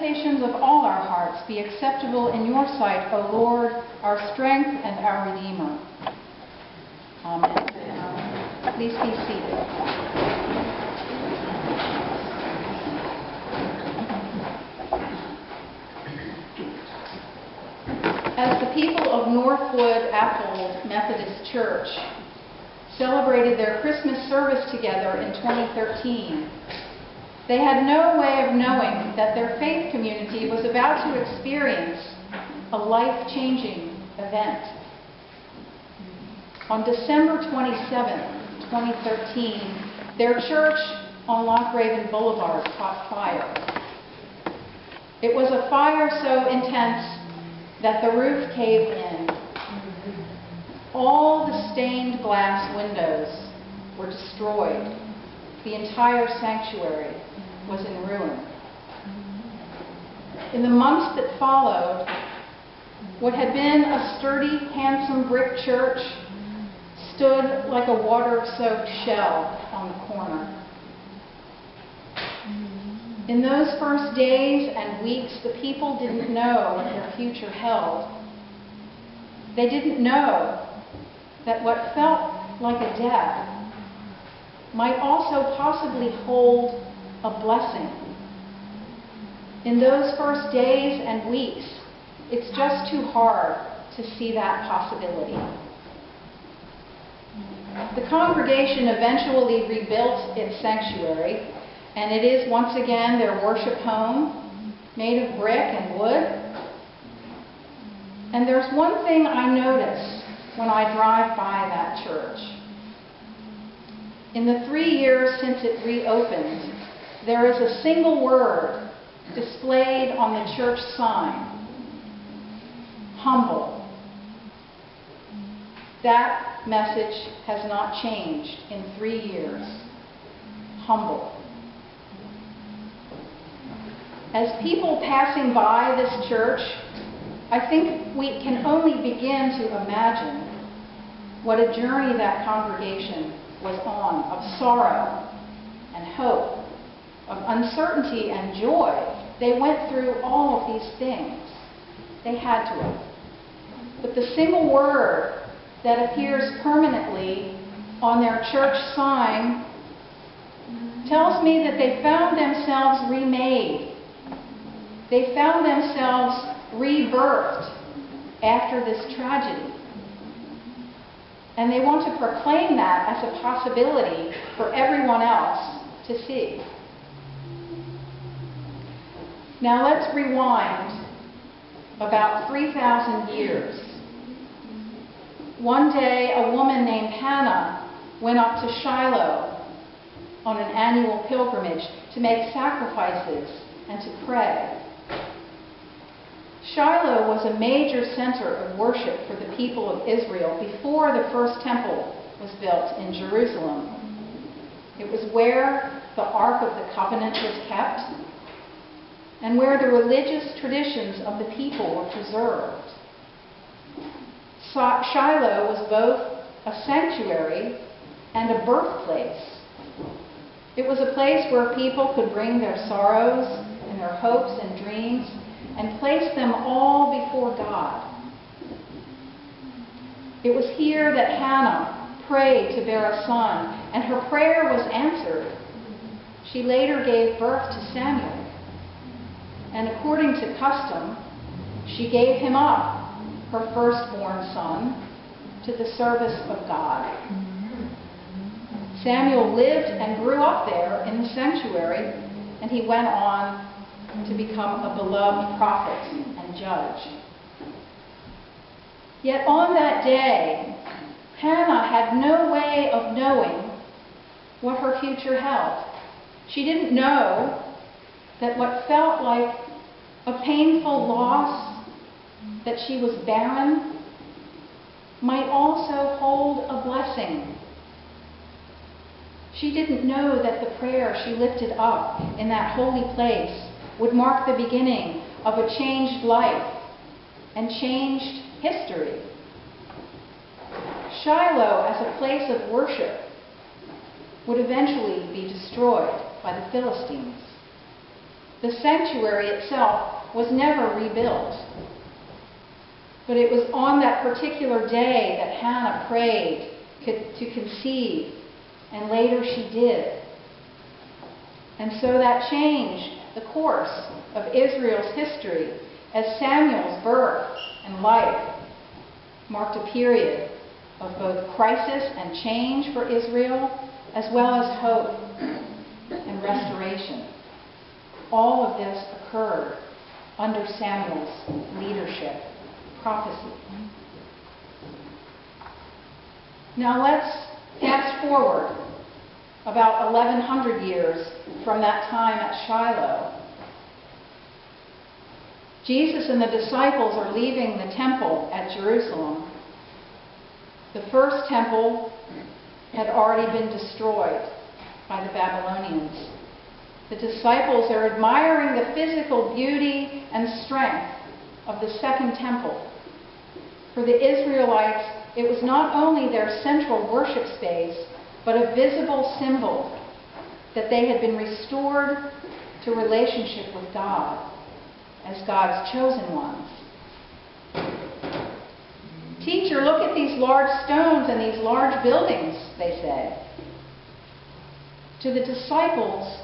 meditations of all our hearts be acceptable in your sight, O Lord, our strength and our Redeemer. Amen. Please be seated. As the people of Northwood Appold Methodist Church celebrated their Christmas service together in 2013, they had no way of knowing that their faith community was about to experience a life-changing event. On December 27, 2013, their church on Lochraven Boulevard caught fire. It was a fire so intense that the roof caved in. All the stained glass windows were destroyed. The entire sanctuary was in ruin. In the months that followed, what had been a sturdy, handsome brick church stood like a water-soaked shell on the corner. In those first days and weeks, the people didn't know what their future held. They didn't know that what felt like a death might also possibly hold a blessing. In those first days and weeks, it's just too hard to see that possibility. The congregation eventually rebuilt its sanctuary, and it is once again their worship home, made of brick and wood. And there's one thing I notice when I drive by that church. In the 3 years since it reopened, there is a single word displayed on the church sign: humble. That message has not changed in 3 years. Humble. As people passing by this church, I think we can only begin to imagine what a journey that congregation was on, of sorrow and hope, of uncertainty and joy. They went through all of these things. They had to have. But the single word that appears permanently on their church sign tells me that they found themselves remade. They found themselves rebirthed after this tragedy. And they want to proclaim that as a possibility for everyone else to see. Now let's rewind about 3,000 years. One day, a woman named Hannah went up to Shiloh on an annual pilgrimage to make sacrifices and to pray. Shiloh was a major center of worship for the people of Israel before the first temple was built in Jerusalem. It was where the Ark of the Covenant was kept and where the religious traditions of the people were preserved. Shiloh was both a sanctuary and a birthplace. It was a place where people could bring their sorrows and their hopes and dreams and place them all before God. It was here that Hannah prayed to bear a son, and her prayer was answered. She later gave birth to Samuel, and according to custom, she gave him up, her firstborn son, to the service of God. Samuel lived and grew up there in the sanctuary, and he went on to become a beloved prophet and judge. Yet on that day, Hannah had no way of knowing what her future held. She didn't know that what felt like a painful loss, that she was barren, might also hold a blessing. She didn't know that the prayer she lifted up in that holy place would mark the beginning of a changed life and changed history. Shiloh, as a place of worship, would eventually be destroyed by the Philistines. The sanctuary itself was never rebuilt. But it was on that particular day that Hannah prayed to conceive, and later she did. And so that changed the course of Israel's history as Samuel's birth and life marked a period of both crisis and change for Israel, as well as hope and restoration. All of this occurred under Samuel's leadership, prophecy. Now let's fast forward about 1,100 years from that time at Shiloh. Jesus and the disciples are leaving the temple at Jerusalem. The first temple had already been destroyed by the Babylonians. The disciples are admiring the physical beauty and strength of the second temple. For the Israelites, it was not only their central worship space, but a visible symbol that they had been restored to relationship with God as God's chosen ones. Teacher, look at these large stones and these large buildings, they say. To the disciples,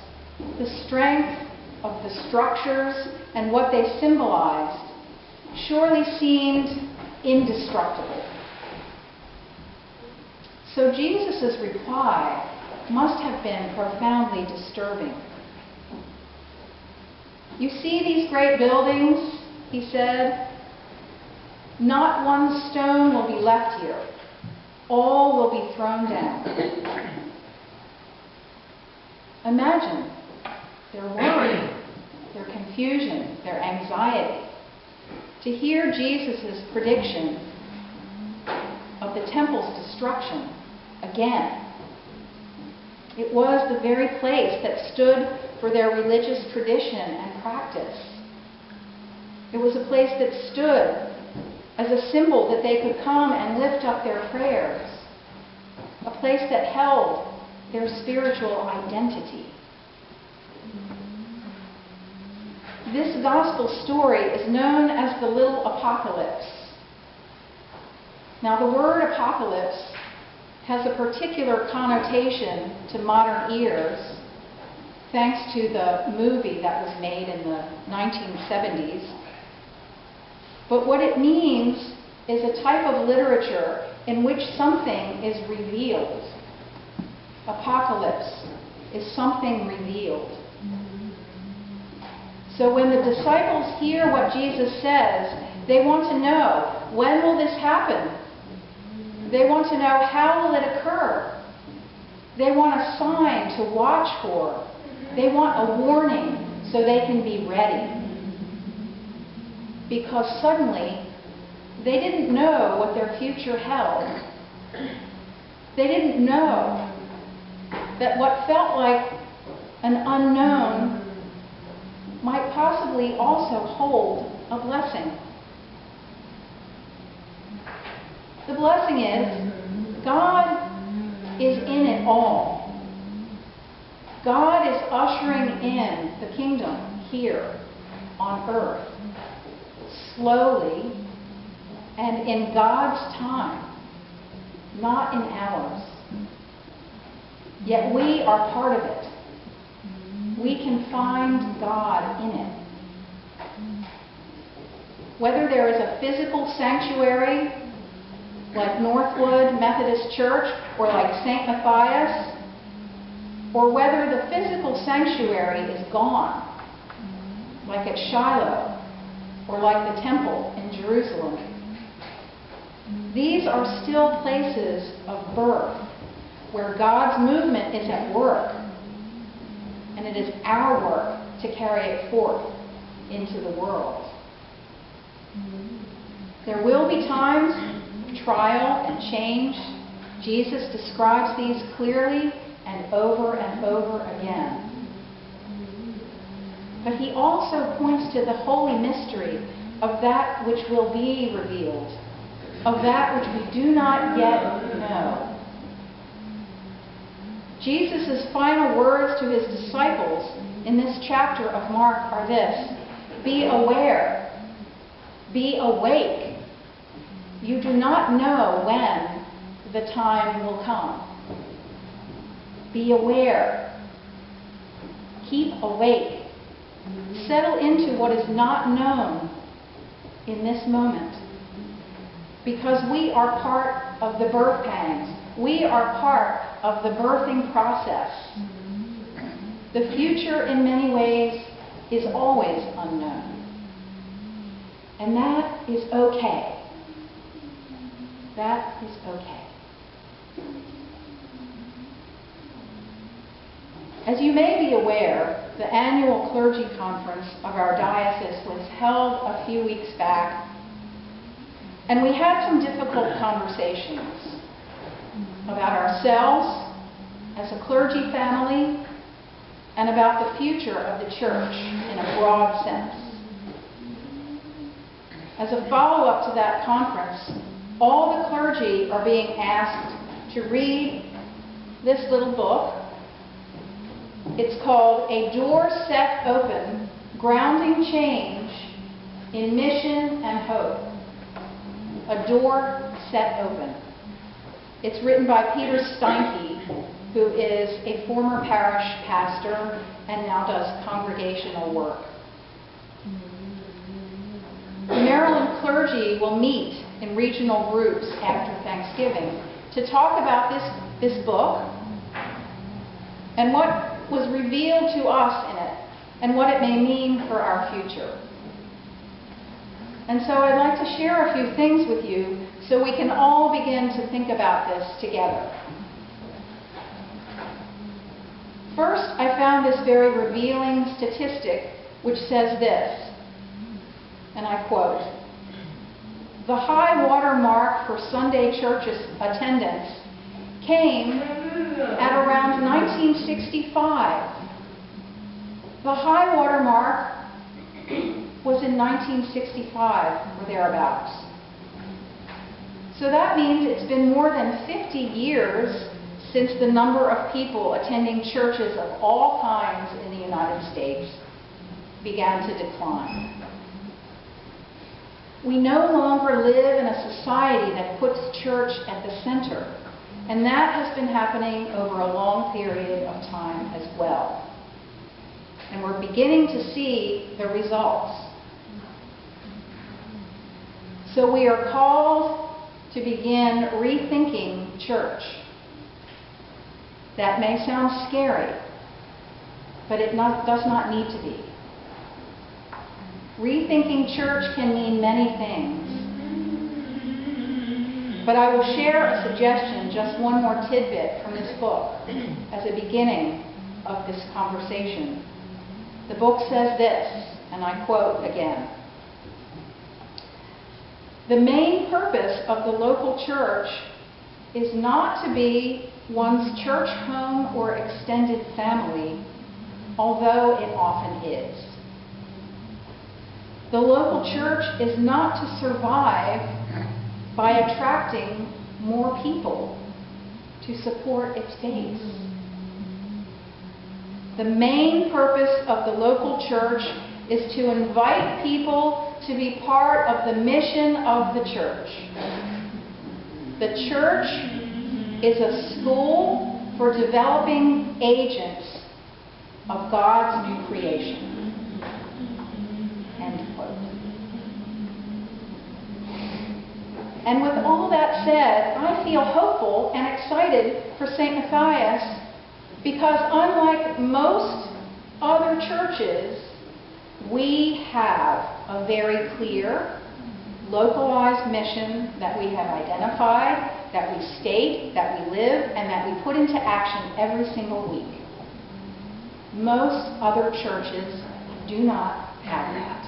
the strength of the structures and what they symbolized surely seemed indestructible. So Jesus' reply must have been profoundly disturbing. You see these great buildings, he said, not one stone will be left here. All will be thrown down. Imagine their worry, their confusion, their anxiety. To hear Jesus' prediction of the temple's destruction again. It was the very place that stood for their religious tradition and practice. It was a place that stood as a symbol that they could come and lift up their prayers. A place that held their spiritual identity. This gospel story is known as the little apocalypse. Now, the word apocalypse has a particular connotation to modern ears, thanks to the movie that was made in the 1970s. But what it means is a type of literature in which something is revealed. Apocalypse is something revealed. So when the disciples hear what Jesus says, they want to know, when will this happen? They want to know, how will it occur? They want a sign to watch for. They want a warning so they can be ready. Because suddenly, they didn't know what their future held. They didn't know that what felt like an unknown might possibly also hold a blessing. The blessing is, God is in it all. God is ushering in the kingdom here on earth, slowly and in God's time, not in ours. Yet we are part of it. We can find God in it. Whether there is a physical sanctuary like Northwood Methodist Church or like St. Matthias, or whether the physical sanctuary is gone, like at Shiloh or like the temple in Jerusalem, these are still places of birth where God's movement is at work, and it is our work to carry it forth into the world. There will be times of trial and change. Jesus describes these clearly and over again. But he also points to the holy mystery of that which will be revealed, of that which we do not yet know. Jesus' final words to his disciples in this chapter of Mark are this: be aware, be awake. You do not know when the time will come. Be aware. Keep awake. Settle into what is not known in this moment. Because we are part of the birth pangs. We are part of the birthing process. The future, in many ways, is always unknown. And that is okay. That is okay. As you may be aware, the annual clergy conference of our diocese was held a few weeks back, and we had some difficult conversations about ourselves as a clergy family and about the future of the church in a broad sense. As a follow-up to that conference, all the clergy are being asked to read this little book. It's called A Door Set Open, Grounding Change in Mission and Hope. A Door Set Open. It's written by Peter Steinke, who is a former parish pastor and now does congregational work. The Maryland clergy will meet in regional groups after Thanksgiving to talk about this book and what was revealed to us in it and what it may mean for our future. And so I'd like to share a few things with you so we can all begin to think about this together. First, I found this very revealing statistic which says this, and I quote, "The high water mark for Sunday church attendance came at around 1965. The high water mark was in 1965 or thereabouts. So that means it's been more than 50 years since the number of people attending churches of all kinds in the United States began to decline. We no longer live in a society that puts church at the center, and that has been happening over a long period of time as well. And we're beginning to see the results. So we are called to begin rethinking church. That may sound scary, but it does not need to be. Rethinking church can mean many things. But I will share a suggestion, just one more tidbit from this book, as a beginning of this conversation. The book says this, and I quote again, "The main purpose of the local church is not to be one's church home or extended family, although it often is. The local church is not to survive by attracting more people to support its base. The main purpose of the local church is to invite people to be part of the mission of the church. The church is a school for developing agents of God's new creation." End quote. And with all that said, I feel hopeful and excited for St. Matthias because unlike most other churches, we have a very clear, localized mission that we have identified, that we state, that we live, and that we put into action every single week. Most other churches do not have that.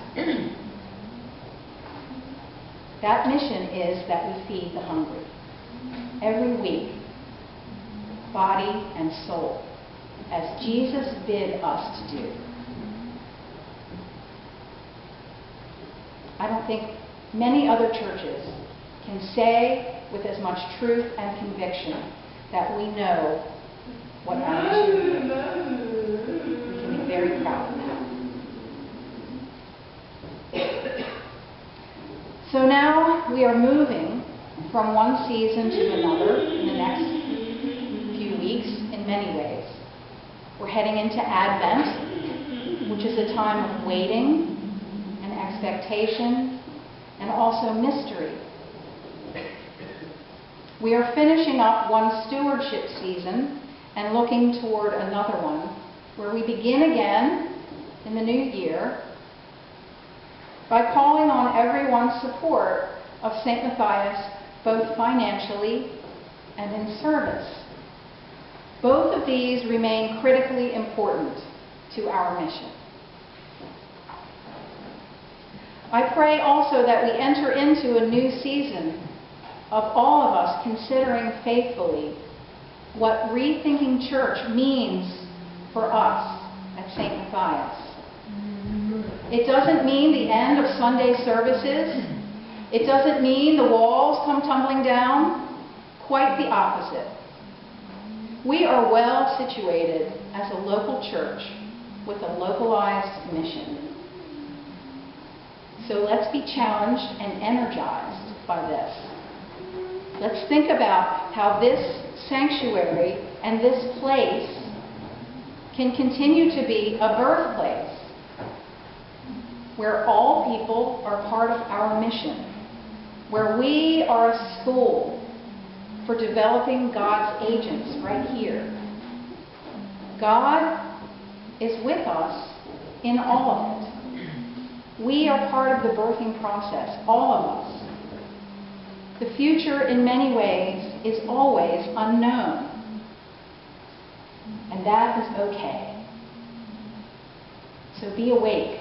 That mission is that we feed the hungry every week, body and soul, as Jesus bid us to do. I don't think many other churches can say with as much truth and conviction that we know what our mission is. We can be very proud of that. So now we are moving from one season to another in the next few weeks in many ways. We're heading into Advent, which is a time of waiting and expectation and also mystery. We are finishing up one stewardship season and looking toward another one where we begin again in the new year by calling on everyone's support of St. Matthias both financially and in service. Both of these remain critically important to our mission. I pray also that we enter into a new season of all of us considering faithfully what rethinking church means for us at St. Matthias. It doesn't mean the end of Sunday services. It doesn't mean the walls come tumbling down. Quite the opposite. We are well situated as a local church with a localized mission. So let's be challenged and energized by this. Let's think about how this sanctuary and this place can continue to be a birthplace where all people are part of our mission, where we are a school for developing God's agents right here. God is with us in all of it. We are part of the birthing process, all of us. The future, in many ways, is always unknown. And that is okay. So be awake.